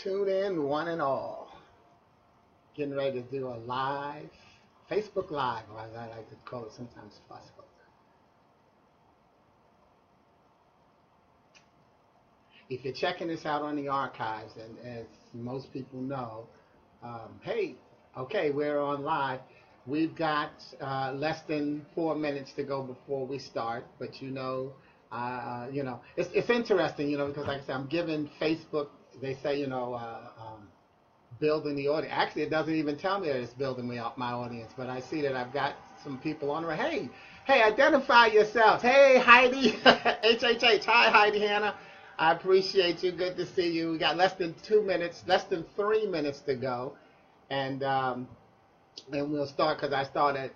Tune in, one and all. Getting ready to do a live, Facebook Live, or as I like to call it sometimes, Facebook. If you're checking this out on the archives, and as most people know, hey, okay, we're on live. We've got less than 4 minutes to go before we start, but it's interesting, because like I said, I'm giving Facebook, they say, building the audience. Actually, it doesn't even tell me that it's building my audience, but I see that I've got some people on there. Hey, identify yourselves. Hey, Heidi, HHH. Hi, Heidi Hannah. I appreciate you. Good to see you. We got less than 3 minutes to go, and we'll start because I start at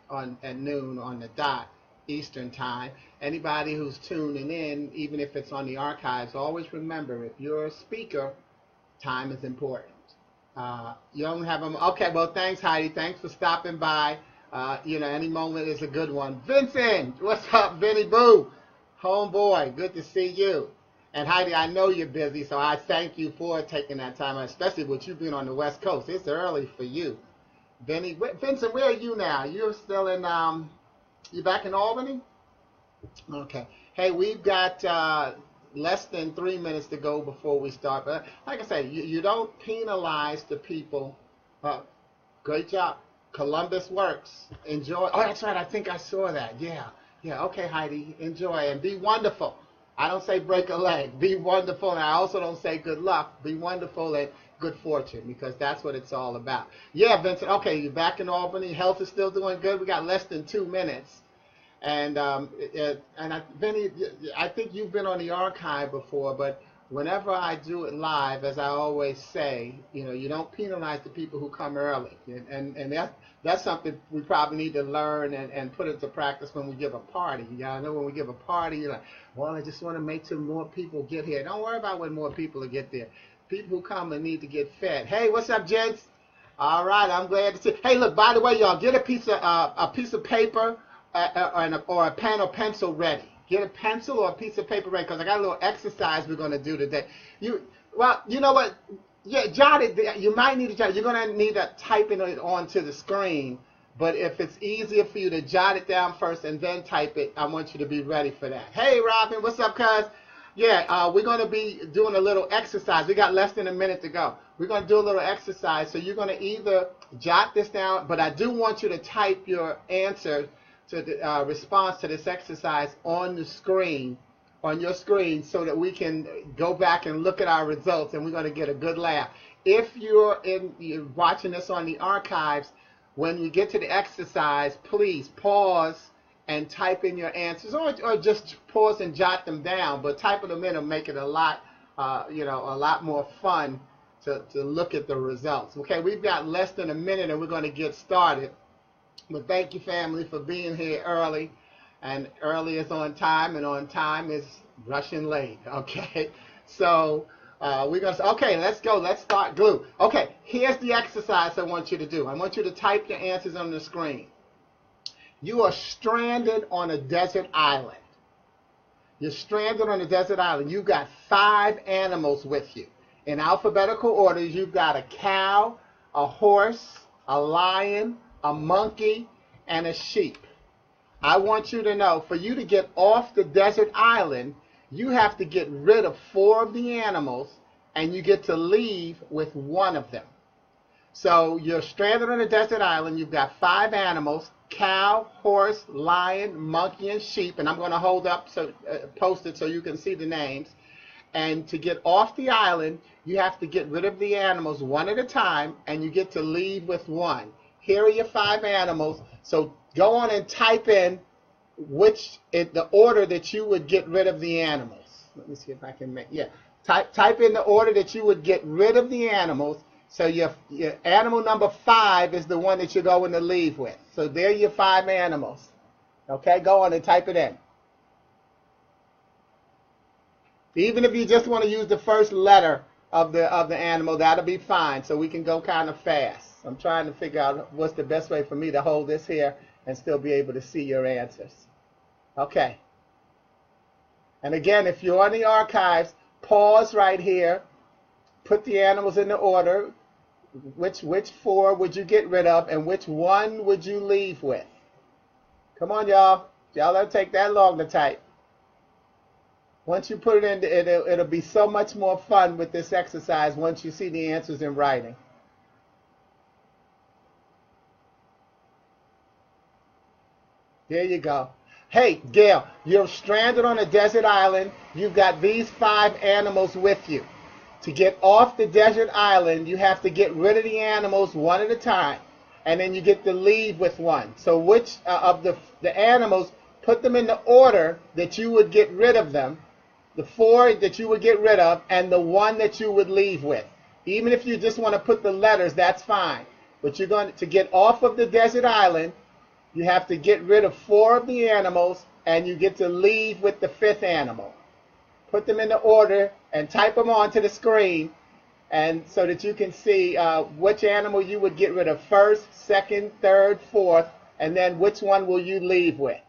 noon on the dot Eastern time. Anybody who's tuning in, even if it's on the archives, always remember, if you're a speaker, time is important. You don't have them. Okay, well, thanks, Heidi. Thanks for stopping by. Any moment is a good one. Vincent, what's up, Vinny Boo? Homeboy, good to see you. And Heidi, I know you're busy, so I thank you for taking that time, especially with you being on the West Coast. It's early for you. Vincent, where are you now? You're still in, you back in Albany? Okay. Hey, we've got less than 3 minutes to go before we start. But like I say, you don't penalize the people. Great job. Columbus works. Enjoy. Oh, that's right. I think I saw that. Yeah. Okay, Heidi. Enjoy and be wonderful. I don't say break a leg. Be wonderful. And I also don't say good luck. Be wonderful and good fortune, because that's what it's all about. Yeah, Vincent. Okay, you're back in Albany. Health is still doing good. We got less than 2 minutes. And Vinny, I think you've been on the archive before, but whenever I do it live, as I always say, you don't penalize the people who come early. And that's something we probably need to learn and put into practice when we give a party. I know when we give a party, you're like, well, I just want to make sure more people get here. Don't worry about when more people get there. People who come and need to get fed. Hey, what's up, gents? All right, I'm glad to see. Hey, look, by the way, y'all, get a piece of paper or a pen or pencil ready. Get a pencil or a piece of paper ready, because I got a little exercise we're going to do today. You know what? Yeah, jot it. You might need to jot it. You're going to need to type it onto the screen. But if it's easier for you to jot it down first and then type it, I want you to be ready for that. Hey, Robin, what's up, cuz? Yeah, we're going to be doing a little exercise. We got less than a minute to go. We're going to do a little exercise. So you're going to either jot this down, but I do want you to type your answer to the response to this exercise on your screen, so that we can go back and look at our results, and we're going to get a good laugh. If you're watching this on the archives, when you get to the exercise, please pause and type in your answers, or just pause and jot them down. But typing them in will make it a lot more fun to look at the results. Okay, we've got less than a minute, and we're going to get started. But thank you, family, for being here early. And early is on time, and on time is rushing late. Okay, so we're going to, okay, let's go. Let's start glue. Okay, here's the exercise I want you to do. I want you to type your answers on the screen. You are stranded on a desert island. You're stranded on a desert island. You've got 5 animals with you. In alphabetical order, you've got a cow, a horse, a lion, a monkey, and a sheep. I want you to know, for you to get off the desert island, you have to get rid of 4 of the animals, and you get to leave with 1 of them. So you're stranded on a desert island. You've got 5 animals: cow, horse, lion, monkey, and sheep. And I'm going to hold up, post it so you can see the names. And to get off the island, you have to get rid of the animals one at a time, and you get to leave with 1. Here are your 5 animals. So go on and type in the order that you would get rid of the animals. Let me see if I can make, yeah. Type in the order that you would get rid of the animals. So your animal number 5 is the one that you're going to leave with. So there are your 5 animals. Okay, go on and type it in. Even if you just want to use the first letter of the animal, that'll be fine. So we can go kind of fast. I'm trying to figure out what's the best way for me to hold this here and still be able to see your answers. Okay. And again, if you're on the archives, pause right here, put the animals in the order. Which 4 would you get rid of, and which 1 would you leave with? Come on, y'all. Y'all don't take that long to type. Once you put it in, it'll be so much more fun with this exercise once you see the answers in writing. There you go. Hey, Gail, you're stranded on a desert island. You've got these 5 animals with you. To get off the desert island, you have to get rid of the animals one at a time, and then you get to leave with 1. So which of the animals, put them in the order that you would get rid of them, the 4 that you would get rid of, and the 1 that you would leave with. Even if you just want to put the letters, that's fine. But you're going to get off of the desert island, you have to get rid of 4 of the animals, and you get to leave with the 5th animal. Put them in the order and type them onto the screen, and so that you can see which animal you would get rid of first, second, third, fourth, and then which one will you leave with.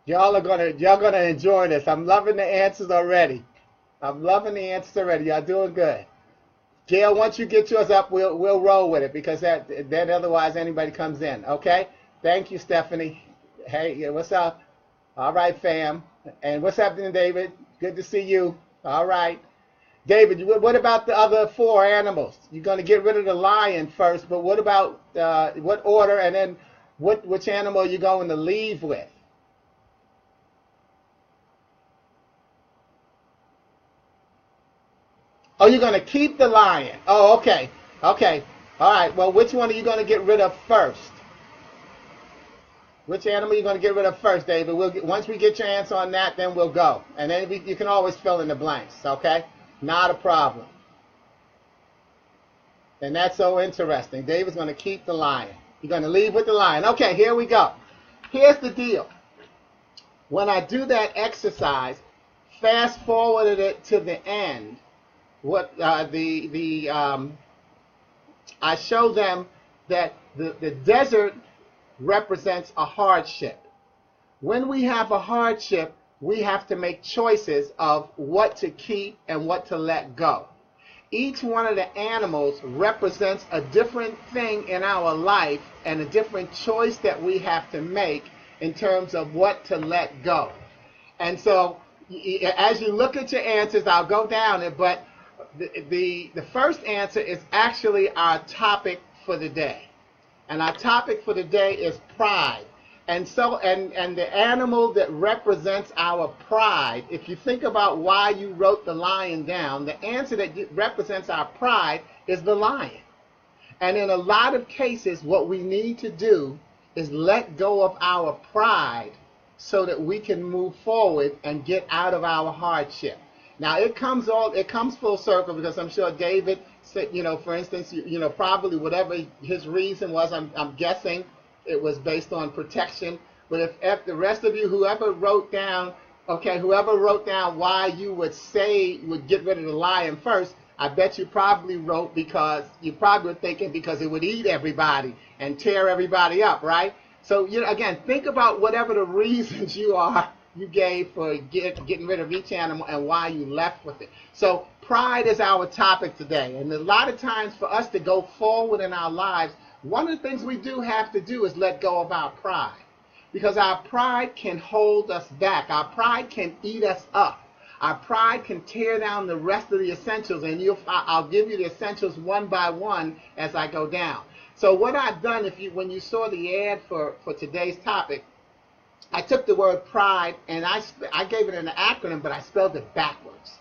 Y'all gonna enjoy this. I'm loving the answers already. I'm loving the answers already. Y'all doing good. Gail, once you get yours up, we'll roll with it, because then otherwise anybody comes in. Okay? Thank you, Stephanie. Hey, what's up? All right, fam. And what's happening, David? Good to see you. All right. David, what about the other 4 animals? You're going to get rid of the lion first, but what about what order, and then which animal are you going to leave with? Oh, you're going to keep the lion. Oh, okay. Okay. All right. Well, which one are you going to get rid of first? Which animal are you going to get rid of first, David? Once we get your answer on that, then we'll go. And then you can always fill in the blanks, okay? Not a problem. And that's so interesting. David's going to keep the lion. You're going to leave with the lion. Okay, here we go. Here's the deal. When I do that exercise, fast forwarded it to the end, I show them that the desert represents a hardship. When we have a hardship, we have to make choices of what to keep and what to let go. Each one of the animals represents a different thing in our life and a different choice that we have to make in terms of what to let go. And so as you look at your answers, I'll go down it, but the first answer is actually our topic for the day. And our topic for today is pride. And so, and the animal that represents our pride, if you think about why you wrote the lion down, the answer that represents our pride is the lion. And in a lot of cases, what we need to do is let go of our pride so that we can move forward and get out of our hardship. Now, it comes full circle, because I'm sure David said, for instance, probably whatever his reason was, I'm guessing it was based on protection. But if the rest of you, whoever wrote down why you would get rid of the lion first, I bet you probably wrote because you probably were thinking because it would eat everybody and tear everybody up, right? So, again, think about whatever the reasons you gave for getting rid of each animal and why you left with it. So pride is our topic today. And a lot of times for us to go forward in our lives, one of the things we do have to do is let go of our pride. Because our pride can hold us back. Our pride can eat us up. Our pride can tear down the rest of the essentials. And I'll give you the essentials one by one as I go down. So what I've done, when you saw the ad for today's topic, I took the word pride and I gave it an acronym, but I spelled it backwards.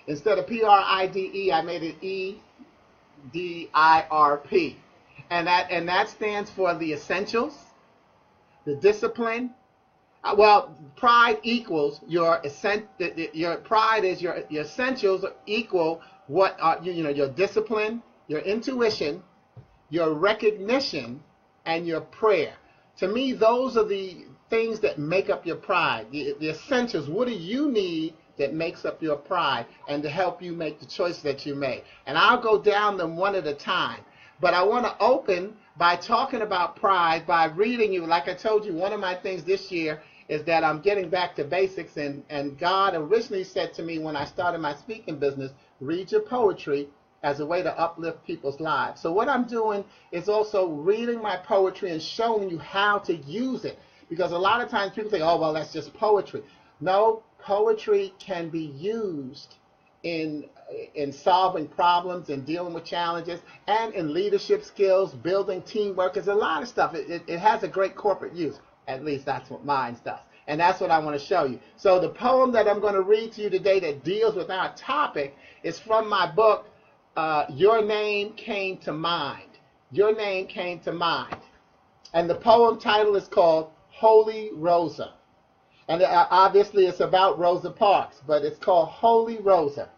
Instead of P-R-I-D-E, I made it E-D-I-R-P. And that stands for the essentials, the discipline. Pride equals your pride is your essentials equal what are your discipline, your intuition, your recognition, and your prayer. To me, those are the things that make up your pride, the essentials. What do you need that makes up your pride and to help you make the choice that you make? And I'll go down them one at a time. But I want to open by talking about pride by reading you, like I told you, one of my things this year is that I'm getting back to basics, and God originally said to me when I started my speaking business, read your poetry as a way to uplift people's lives. So what I'm doing is also reading my poetry and showing you how to use it. Because a lot of times people think, oh, well, that's just poetry. No, poetry can be used in solving problems and dealing with challenges, and in leadership skills, building teamwork. There's a lot of stuff. It has a great corporate use. At least that's what mine does. And that's what I want to show you. So the poem that I'm going to read to you today that deals with our topic is from my book, Your Name Came to Mind. Your Name Came to Mind. And the poem title is called Holy Rosa. And obviously it's about Rosa Parks, but it's called Holy Rosa.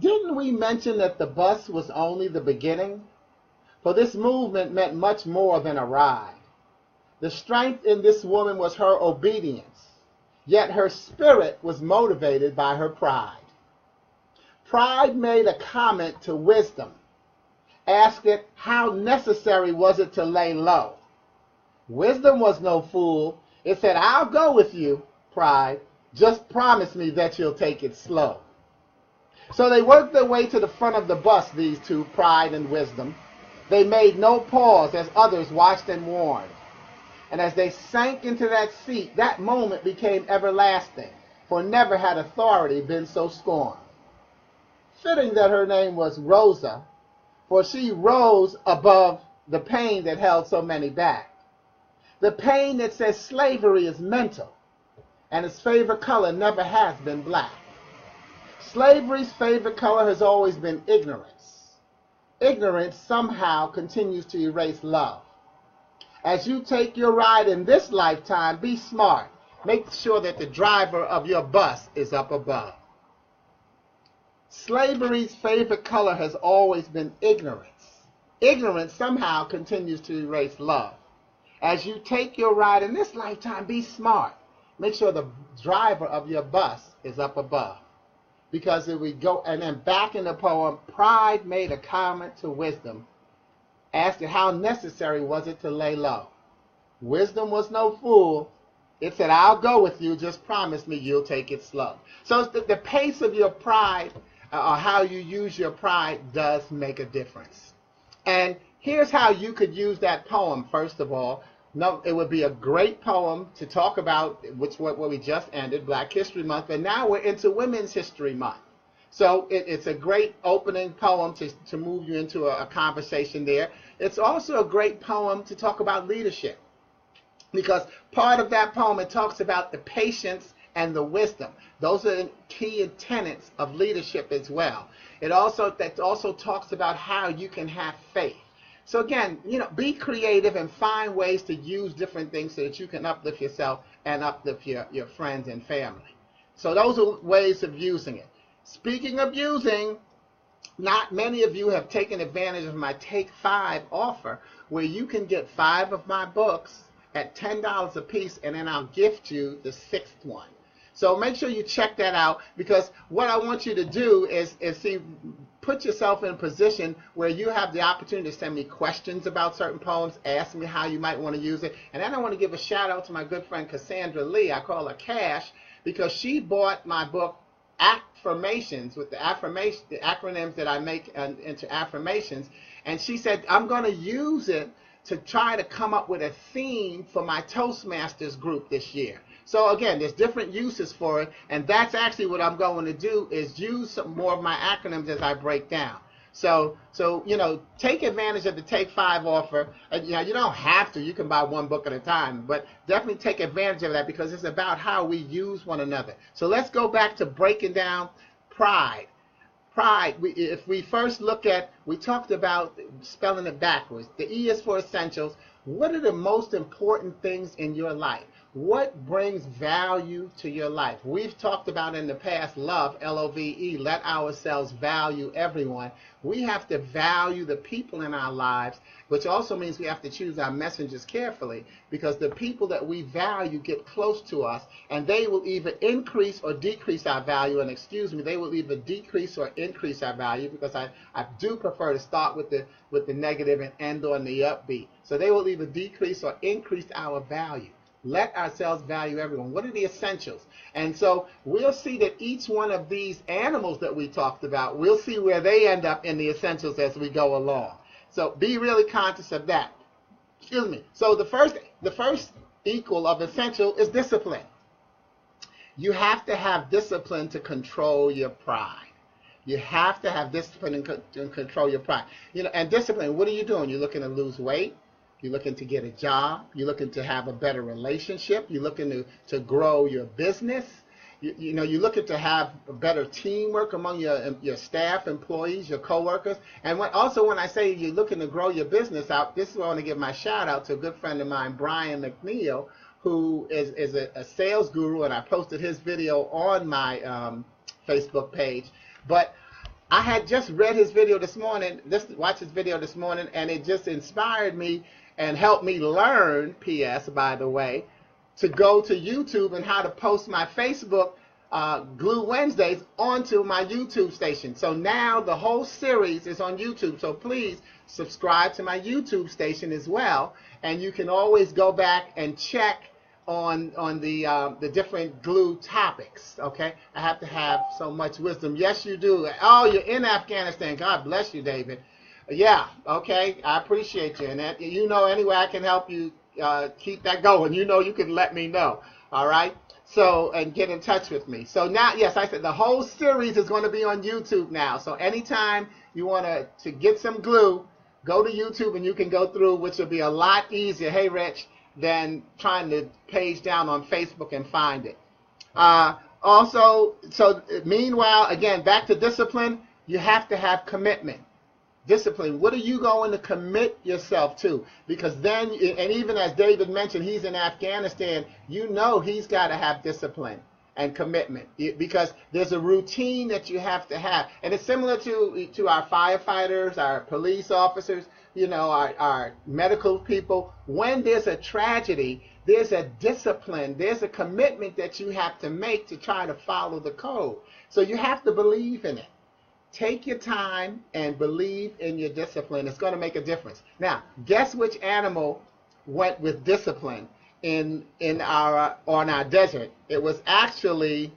Didn't we mention that the bus was only the beginning? For this movement meant much more than a ride. The strength in this woman was her obedience, yet her spirit was motivated by her pride. Pride made a comment to wisdom, asked it how necessary was it to lay low. Wisdom was no fool. It said, I'll go with you, pride. Just promise me that you'll take it slow. So they worked their way to the front of the bus, these two, pride and wisdom. They made no pause as others watched and warned. And as they sank into that seat, that moment became everlasting, for never had authority been so scorned. Fitting that her name was Rosa, for she rose above the pain that held so many back. The pain that says slavery is mental, and its favorite color never has been black. Slavery's favorite color has always been ignorance. Ignorance somehow continues to erase love. As you take your ride in this lifetime, be smart. Make sure that the driver of your bus is up above. Slavery's favorite color has always been ignorance. Ignorance somehow continues to erase love. As you take your ride in this lifetime, be smart. Make sure the driver of your bus is up above. Because if we go, and then back in the poem, pride made a comment to wisdom, asked it how necessary was it to lay low. Wisdom was no fool. It said, I'll go with you, just promise me you'll take it slow. So the pace of your pride, or how you use your pride, does make a difference. And here's how you could use that poem, first of all. No, it would be a great poem to talk about, which what we just ended, Black History Month, and now we're into Women's History Month. So it's a great opening poem to move you into a conversation there. It's also a great poem to talk about leadership, because part of that poem, it talks about the patience and the wisdom. Those are key tenets of leadership as well. That also talks about how you can have faith. So again, be creative and find ways to use different things so that you can uplift yourself and uplift your friends and family. So those are ways of using it. Speaking of using, not many of you have taken advantage of my Take 5 offer, where you can get 5 of my books at $10 a piece, and then I'll gift you the 6th one. So make sure you check that out, because what I want you to do is put yourself in a position where you have the opportunity to send me questions about certain poems, ask me how you might want to use it. And then I want to give a shout out to my good friend Cassandra Lee. I call her Cash, because she bought my book Ac-Firmations, with the acronyms that I make into affirmations. And she said, I'm going to use it to try to come up with a theme for my Toastmasters group this year. So again, there's different uses for it, and that's actually what I'm going to do, is use some more of my acronyms as I break down. So take advantage of the Take 5 offer. You don't have to. You can buy one book at a time, but definitely take advantage of that, because it's about how we use one another. So let's go back to breaking down pride. Pride, if we first look at, we talked about spelling it backwards. The E is for essentials. What are the most important things in your life? What brings value to your life? We've talked about in the past love, L-O-V-E, let ourselves value everyone. We have to value the people in our lives, which also means we have to choose our messengers carefully, because the people that we value get close to us, and they will either increase or decrease our value. And they will either decrease or increase our value, because I do prefer to start with the negative and end on the upbeat. So they will either decrease or increase our value. Let ourselves value everyone. What are the essentials? And so we'll see that each one of these animals that we talked about, we'll see where they end up in the essentials as we go along. So be really conscious of that. Excuse me. So the first equal of essential is discipline. You have to have discipline to control your pride. You have to have discipline and control your pride. And discipline, what are you doing? You're looking to lose weight. You're looking to get a job. You're looking to have a better relationship. You're looking to grow your business. You're looking to have better teamwork among your staff, employees, your coworkers. And also when I say you're looking to grow your business out, this is where I want to give my shout out to a good friend of mine, Brian McNeil, who is a sales guru, and I posted his video on my Facebook page. But I had just read his video this morning, watched his video this morning, and it just inspired me and helped me learn, P.S., by the way, to go to YouTube and how to post my Facebook Glue Wednesdays onto my YouTube station. So now the whole series is on YouTube. So please subscribe to my YouTube station as well, and you can always go back and check on the different glue topics. Okay, I have to have so much wisdom. Yes, you do. Oh, you're in Afghanistan. God bless you, David. Yeah. Okay, I appreciate you, and that, any way I can help you keep that going, you can let me know. All right. So, and get in touch with me. So now, yes, I said the whole series is going to be on YouTube now. So anytime you want to get some glue, go to YouTube and you can go through, which will be a lot easier. Hey, Rich, than trying to page down on Facebook and find it. Also, so meanwhile, again, back to discipline, you have to have commitment. Discipline. What are you going to commit yourself to? Because then, and even as David mentioned, he's in Afghanistan, he's got to have discipline and commitment, because there's a routine that you have to have. And it's similar to our firefighters, our police officers, our medical people. When there's a tragedy, there's a discipline, there's a commitment that you have to make to try to follow the code. So you have to believe in it. Take your time and believe in your discipline. It's going to make a difference. Now, guess which animal went with discipline on our desert? It was actually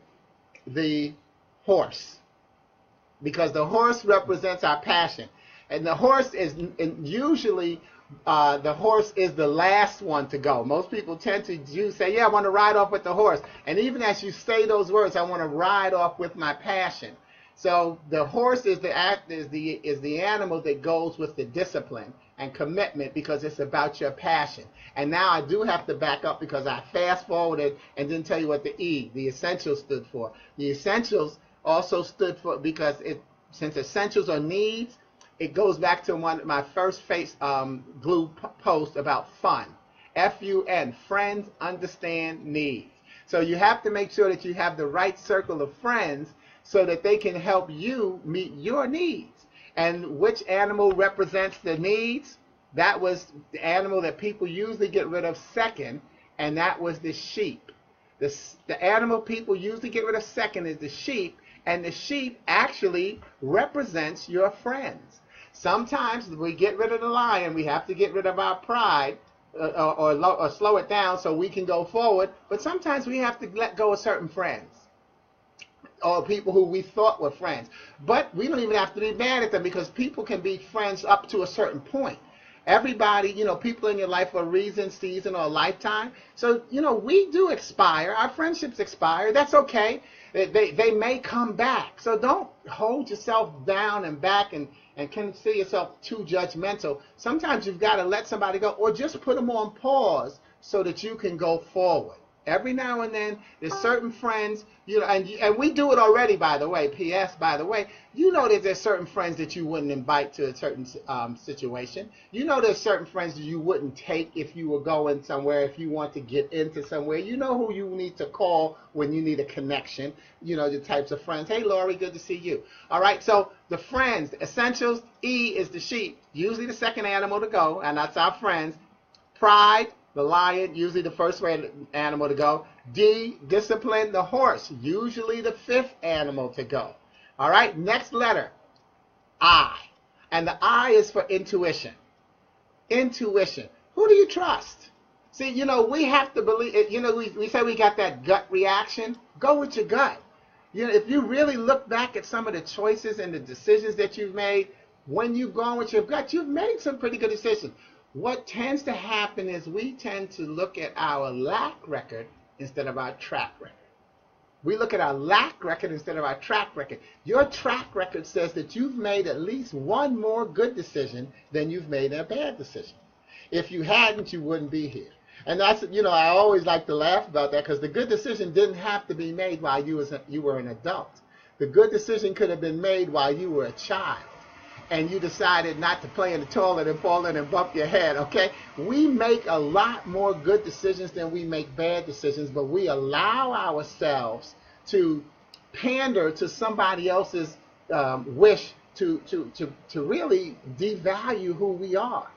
the horse, because the horse represents our passion. And the horse is usually the horse is the last one to go. Most people tend to say, yeah, I want to ride off with the horse. And even as you say those words, I want to ride off with my passion. So the horse is the animal that goes with the discipline and commitment, because it's about your passion. And now I do have to back up, because I fast forwarded and didn't tell you what the E, the essentials, stood for. The essentials also stood for, because since essentials are needs, it goes back to one of my first glue post about fun. F-U-N, friends understand needs. So you have to make sure that you have the right circle of friends so that they can help you meet your needs. And which animal represents the needs? That was the animal that people usually get rid of second, and that was the sheep. The animal people usually get rid of second is the sheep, and the sheep actually represents your friends. Sometimes we get rid of the lion, we have to get rid of our pride, or slow it down so we can go forward, but sometimes we have to let go of certain friends, or people who we thought were friends. But we don't even have to be mad at them, because people can be friends up to a certain point. Everybody, people in your life for a reason, season, or a lifetime. So, we do expire. Our friendships expire. That's okay. They may come back. So don't hold yourself down and back and consider yourself too judgmental. Sometimes you've got to let somebody go, or just put them on pause so that you can go forward. Every now and then, there's certain friends, and we do it already, by the way. P.S., by the way, that there's certain friends that you wouldn't invite to a certain situation. There's certain friends that you wouldn't take if you were going somewhere, if you want to get into somewhere. You know who you need to call when you need a connection. The types of friends. Hey, Lori, good to see you. All right, so the friends, the essentials. E is the sheep, usually the second animal to go, and that's our friends. Pride, the lion, usually the first animal to go. D, discipline, the horse, usually the fifth animal to go. All right, next letter, I. And the I is for intuition. Intuition. Who do you trust? See, we have to believe it. We say we got that gut reaction. Go with your gut. If you really look back at some of the choices and the decisions that you've made, when you've gone with your gut, you've made some pretty good decisions. What tends to happen is we tend to look at our lack record instead of our track record. We look at our lack record instead of our track record. Your track record says that you've made at least one more good decision than you've made a bad decision. If you hadn't, you wouldn't be here. And that's, I always like to laugh about that because the good decision didn't have to be made while you were an adult. The good decision could have been made while you were a child and you decided not to play in the toilet and fall in and bump your head, okay? We make a lot more good decisions than we make bad decisions, but we allow ourselves to pander to somebody else's wish to really devalue who we are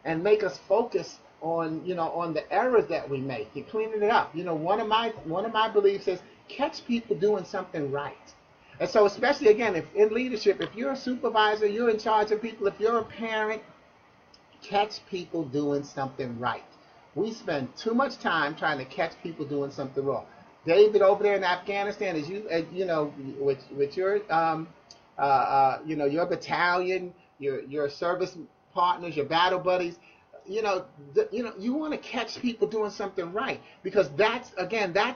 and make us focus on the errors that we make. You're cleaning it up. One of my beliefs is catch people doing something right. And so especially, again, if in leadership, if you're a supervisor, you're in charge of people, if you're a parent, catch people doing something right. We spend too much time trying to catch people doing something wrong. David over there in Afghanistan, with your your battalion, your service partners, your battle buddies, you want to catch people doing something right because that's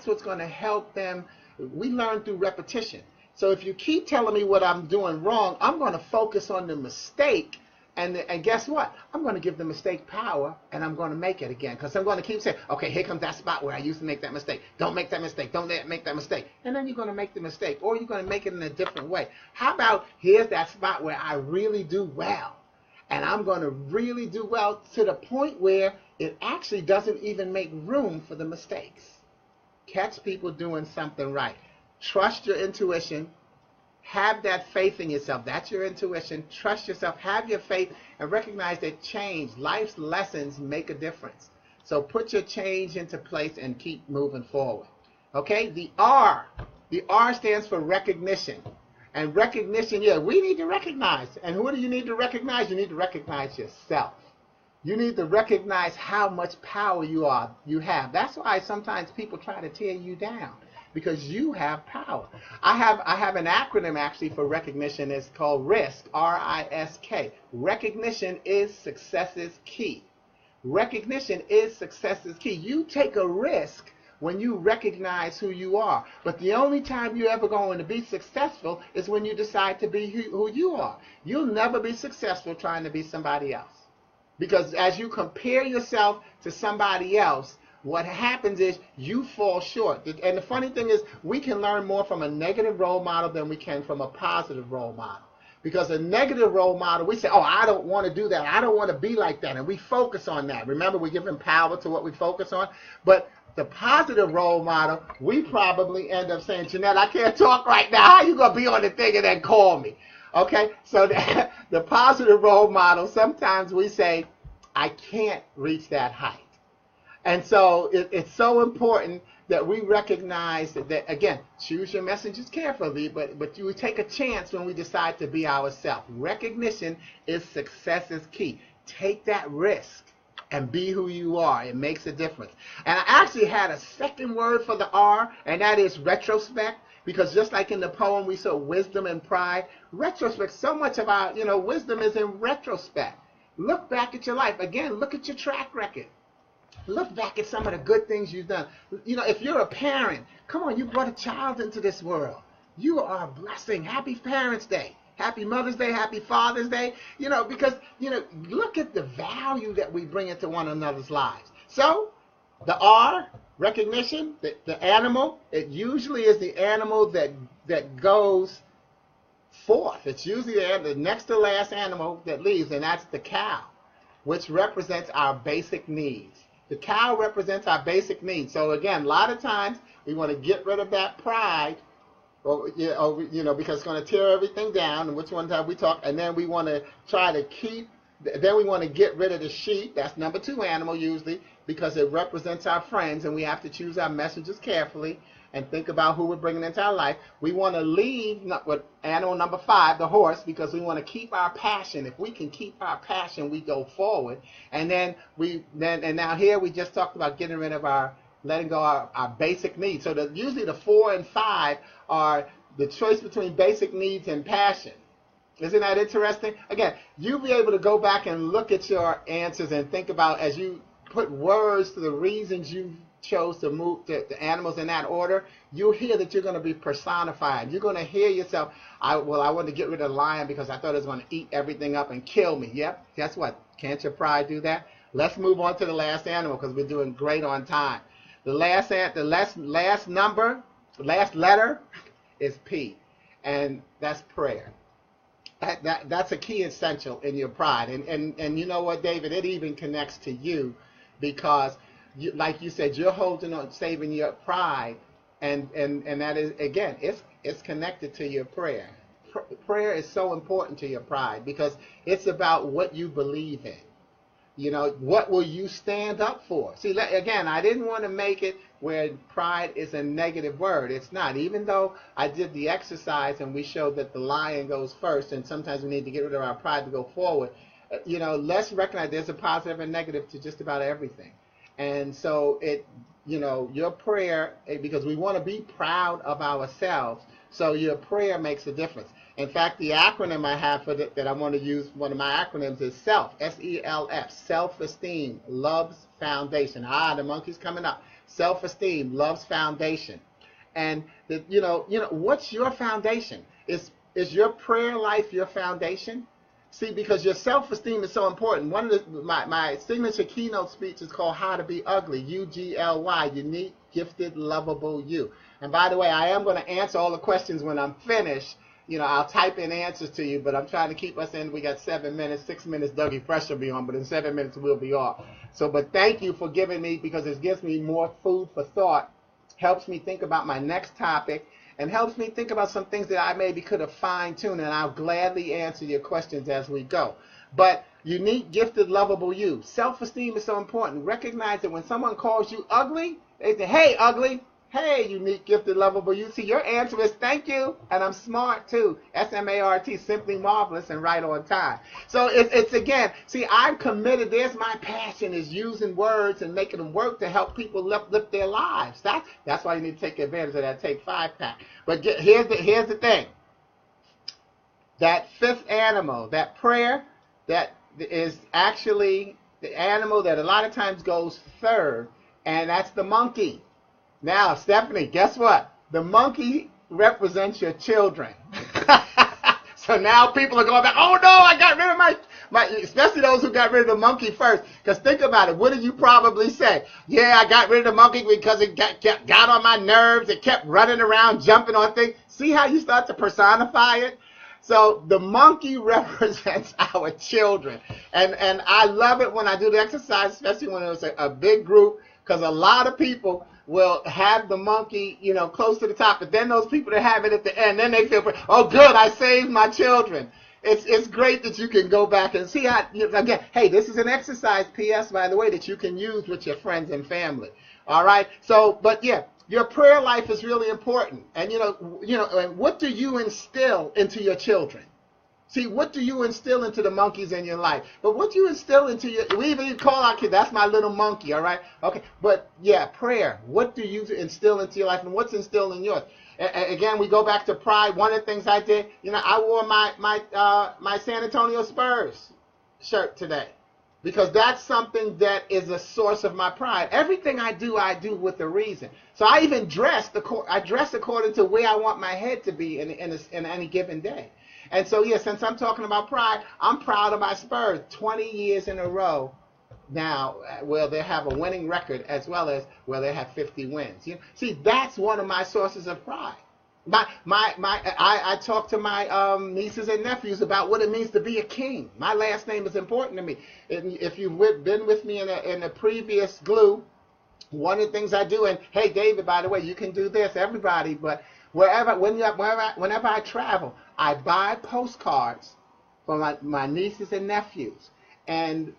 what's going to help them. We learn through repetition. So if you keep telling me what I'm doing wrong, I'm going to focus on the mistake. And guess what? I'm going to give the mistake power, and I'm going to make it again. Because I'm going to keep saying, okay, here comes that spot where I used to make that mistake. Don't make that mistake. Don't make that mistake. And then you're going to make the mistake, or you're going to make it in a different way. How about here's that spot where I really do well. And I'm going to really do well to the point where it actually doesn't even make room for the mistakes. Catch people doing something right. Trust your intuition. Have that faith in yourself. That's your intuition. Trust yourself. Have your faith and recognize that change, life's lessons make a difference. So put your change into place and keep moving forward. Okay? The R stands for recognition. And recognition, we need to recognize. And who do you need to recognize? You need to recognize yourself. You need to recognize how much power you have. That's why sometimes people try to tear you down. Because you have power. I have an acronym actually for recognition. It's called RISK, R-I-S-K. Recognition is success's key. Recognition is success's key. You take a risk when you recognize who you are. But the only time you're ever going to be successful is when you decide to be who you are. You'll never be successful trying to be somebody else. Because as you compare yourself to somebody else, what happens is you fall short. And the funny thing is we can learn more from a negative role model than we can from a positive role model. Because a negative role model, we say, oh, I don't want to do that. I don't want to be like that. And we focus on that. Remember, we're giving power to what we focus on. But the positive role model, we probably end up saying, Jeanette, I can't talk right now. How you going to be on the thing and then call me? Okay? So the positive role model, sometimes we say, I can't reach that height. And so it's so important that we recognize that, again, choose your messengers carefully, but you take a chance when we decide to be ourselves. Recognition is success's key. Take that risk and be who you are. It makes a difference. And I actually had a second word for the R, and that is retrospect, because just like in the poem we saw wisdom and pride, retrospect, so much of our wisdom is in retrospect. Look back at your life. Again, look at your track record. Look back at some of the good things you've done. If you're a parent, come on, you brought a child into this world. You are a blessing. Happy Parents' Day. Happy Mother's Day. Happy Father's Day. Because, look at the value that we bring into one another's lives. So, the R, recognition, the animal, it usually is the animal that goes fourth. It's usually the next to last animal that leaves, and that's the cow, which represents our basic needs. The cow represents our basic needs. So again, a lot of times we want to get rid of that pride, because it's going to tear everything down. And which ones have we talked? And then we want to try to then we want to get rid of the sheep. That's number 2 animal usually, because it represents our friends, and we have to choose our messages carefully. and think about who we're bringing into our life. We want to leave with animal number 5, the horse, because we want to keep our passion. If we can keep our passion, we go forward. And then now here we just talked about getting rid of letting go of our basic needs. So usually the 4 and 5 are the choice between basic needs and passion. Isn't that interesting? Again, you'll be able to go back and look at your answers and think about, as you put words to the reasons you chose to move the animals in that order, you'll hear that you're going to be personified. You're going to hear yourself, I want to get rid of the lion because I thought it was going to eat everything up and kill me. Yep, guess what? Can't your pride do that? Let's move on to the last animal because we're doing great on time. The last letter is P, and that's prayer. That's a key essential in your pride. And you know what, David? It even connects to you because, like you said, you're holding on, saving your pride, and that is, again, it's connected to your prayer. Prayer is so important to your pride because it's about what you believe in. You know, what will you stand up for? See, again, I didn't want to make it where pride is a negative word. It's not. Even though I did the exercise and we showed that the lion goes first, and sometimes we need to get rid of our pride to go forward, you know, let's recognize there's a positive and negative to just about everything. And so your prayer, because we want to be proud of ourselves, so your prayer makes a difference. In fact, the acronym I have for that I want to use, one of my acronyms is SELF, S-E-L-F, self-esteem, loves foundation. The monkey's coming up. Self-esteem, loves foundation. And what's your foundation? Is your prayer life your foundation? See, because your self-esteem is so important. One of my signature keynote speech is called How to Be Ugly, U-G-L-Y, unique, gifted, lovable you. And by the way, I am going to answer all the questions when I'm finished. You know, I'll type in answers to you, but I'm trying to keep us in. We got 7 minutes, 6 minutes. Dougie Fresh will be on, but in 7 minutes we'll be off. So, but thank you for giving me, because it gives me more food for thought, helps me think about my next topic, and helps me think about some things that I maybe could have fine-tuned, and I'll gladly answer your questions as we go. But unique, gifted, lovable you. Self-esteem is so important. Recognize that when someone calls you ugly, they say, hey, ugly. Hey, unique, gifted, lovable you. See, your answer is thank you, and I'm smart too. S-M-A-R-T, simply marvelous and right on time. So it's again, see, I'm committed. There's my passion, is using words and making them work to help people lift their lives. That's why you need to take advantage of that Take 5 pack. But here's the thing. That 5th animal, that prayer, that is actually the animal that a lot of times goes 3rd, and that's the monkey. Now, Stephanie, guess what? The monkey represents your children. So now people are going back, oh no, I got rid of my, especially those who got rid of the monkey first. Because think about it, what did you probably say? Yeah, I got rid of the monkey because it got on my nerves. It kept running around, jumping on things. See how you start to personify it? So the monkey represents our children. And I love it when I do the exercise, especially when it's a big group, because a lot of people will have the monkey, close to the top, but then those people that have it at the end, then they feel, oh, good, I saved my children. It's great that you can go back and see how, again, hey, this is an exercise, P.S., by the way, that you can use with your friends and family. All right? So, but yeah, your prayer life is really important. And, and what do you instill into your children? See, what do you instill into the monkeys in your life? But what do you instill into we even call our kid, that's my little monkey, all right? Okay, but yeah, prayer. What do you instill into your life, and what's instilled in yours? Again, we go back to pride. One of the things I did, I wore my San Antonio Spurs shirt today, because that's something that is a source of my pride. Everything I do with a reason. So I even dress according to where I want my head to be in any given day. And so, yeah, since I'm talking about pride, I'm proud of my Spurs. 20 years in a row now where they have a winning record, as well as where they have 50 wins. See, that's one of my sources of pride. I talk to my nieces and nephews about what it means to be a king. My last name is important to me. If you've been with me in a previous glue, one of the things I do, and hey, David, by the way, you can do this, everybody, but whenever I travel, I buy postcards for my nieces and nephews. and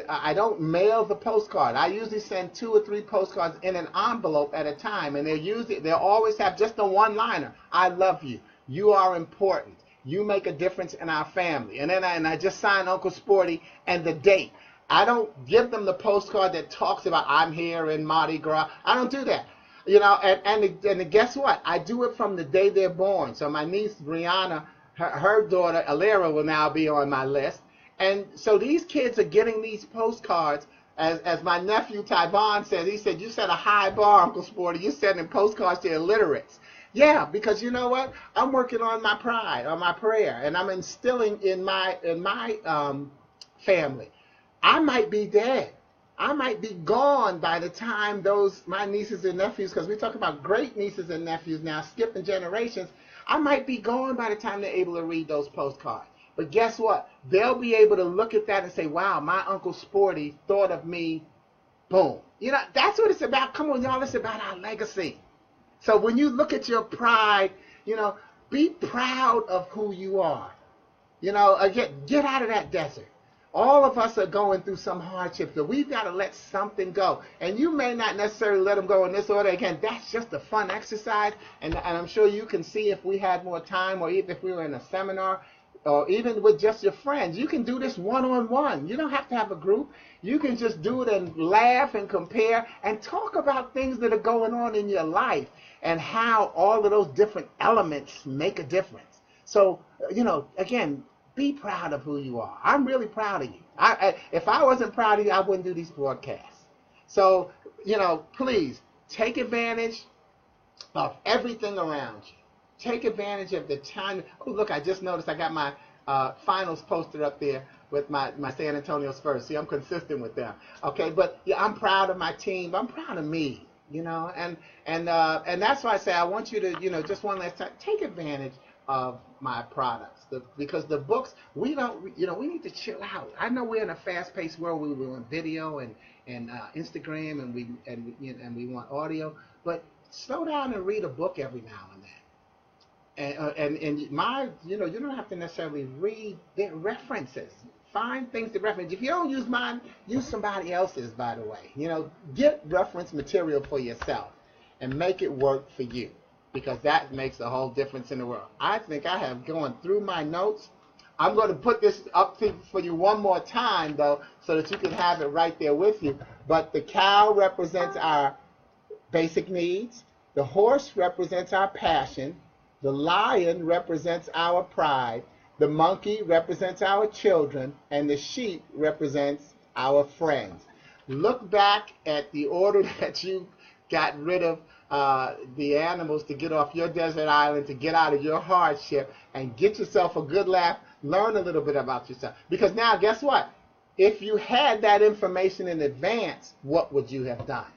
I don't mail the postcard. I usually send 2 or 3 postcards in an envelope at a time, and they'll always have just a one-liner. I love you. You are important. You make a difference in our family. And then I just sign Uncle Sporty and the date. I don't give them the postcard that talks about I'm here in Mardi Gras. I don't do that. You know, and guess what? I do it from the day they're born. So my niece Brianna, her daughter Alera will now be on my list. And so these kids are getting these postcards. As my nephew Tyvon said, he said, you set a high bar, Uncle Sporty. You're sending postcards to illiterates. Yeah, because you know what? I'm working on my pride, on my prayer, and I'm instilling in my family. I might be dead. I might be gone by the time my nieces and nephews, because we talk about great nieces and nephews now, skipping generations. I might be gone by the time they're able to read those postcards. But guess what? They'll be able to look at that and say, wow, my Uncle Sporty thought of me. Boom. You know, that's what it's about. Come on, y'all. It's about our legacy. So when you look at your pride, you know, be proud of who you are. You know, again, get out of that desert. All of us are going through some hardship, but we've got to let something go. And you may not necessarily let them go in this order. Again, that's just a fun exercise. And I'm sure you can see if we had more time, or even if we were in a seminar, or even with just your friends. You can do this one-on-one. You don't have to have a group. You can just do it and laugh and compare and talk about things that are going on in your life and how all of those different elements make a difference. So, you know, again, be proud of who you are. I'm really proud of you. If I wasn't proud of you, I wouldn't do these broadcasts. So, you know, please take advantage of everything around you. Take advantage of the time. Oh, look, I just noticed I got my finals posted up there with my San Antonio Spurs. See, I'm consistent with them. Okay, but yeah, I'm proud of my team. I'm proud of me, you know, and that's why I say I want you to, you know, just one last time, take advantage of my products. Because the books, we need to chill out. I know we're in a fast-paced world. We want video and Instagram, and we want audio, but slow down and read a book every now and then. And you don't have to necessarily read their references. Find things to reference. If you don't use mine, use somebody else's, by the way. You know, get reference material for yourself and make it work for you, because that makes a whole difference in the world. I think I have gone through my notes. I'm going to put this up for you one more time, though, so that you can have it right there with you. But the cow represents our basic needs. The horse represents our passion. The lion represents our pride. The monkey represents our children. And the sheep represents our friends. Look back at the order that you got rid of the animals to get off your desert island, to get out of your hardship, and get yourself a good laugh. Learn a little bit about yourself. Because now, guess what? If you had that information in advance, what would you have done?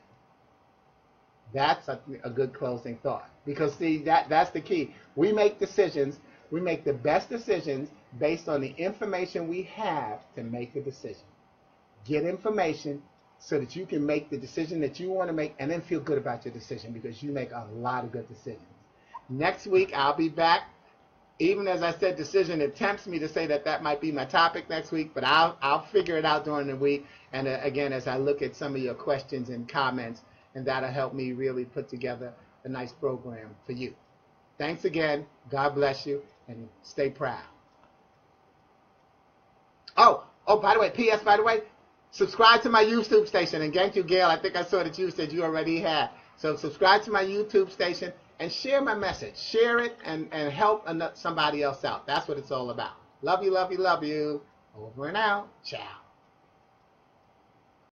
That's a good closing thought. Because, see, that's the key. We make decisions. We make the best decisions based on the information we have to make the decision. Get information so that you can make the decision that you want to make, and then feel good about your decision, because you make a lot of good decisions. Next week, I'll be back. Even as I said decision, it tempts me to say that might be my topic next week, but I'll figure it out during the week. And again, as I look at some of your questions and comments, and that'll help me really put together a nice program for you. Thanks again. God bless you, and stay proud. Oh, by the way, P.S. by the way, subscribe to my YouTube station. And thank you, Gail. I think I saw that you said you already had. So subscribe to my YouTube station and share my message. Share it and help somebody else out. That's what it's all about. Love you, love you, love you. Over and out. Ciao.